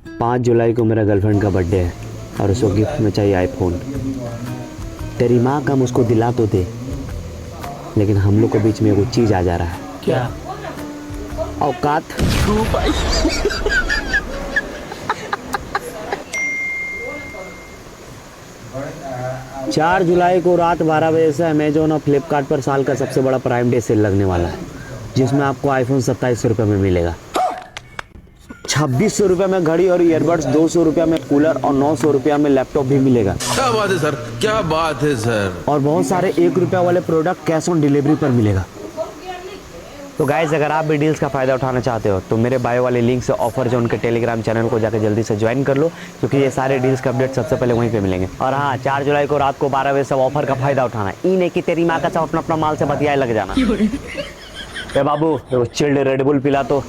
5 जुलाई को मेरा गर्लफ्रेंड का बर्थडे है और उसको गिफ्ट में चाहिए आईफोन। तेरी माँ का मुझको दिला तो दे, लेकिन हम लोग के बीच में वो चीज़ आ जा रहा है। क्या? औकात। 4 जुलाई को रात 12 बजे से अमेजोन और फ्लिपकार्ट पर साल का सबसे बड़ा प्राइम डे सेल लगने वाला है, जिसमें आपको आईफोन 2700 रुपये में मिलेगा। 2600 रुपये में घड़ी और ईयरबड्स, 200 रुपये में कूलर और 900 रुपये में लैपटॉप भी मिलेगा। क्या बात है सर, क्या बात है सर। और बहुत सारे 1 रुपये वाले प्रोडक्ट कैश ऑन डिलीवरी पर मिलेगा। तो गाइज, अगर आप भी डील्स का फ़ायदा उठाना चाहते हो तो मेरे बायो वाले लिंक से ऑफर जो उनके टेलीग्राम चैनल को जाकर जल्दी से ज्वाइन कर लो, क्योंकि ये सारे डील्स का अपडेट सबसे पहले वहीं पे मिलेंगे। और हाँ, 4 जुलाई को रात को 12 बजे सब ऑफर का फ़ायदा उठाना है। ई नहीं कि तेरी माँ का सब अपना अपना माल से बतियाए लग जाना। ए बाबू, वो चिल्ड रेडबुल पिला तो।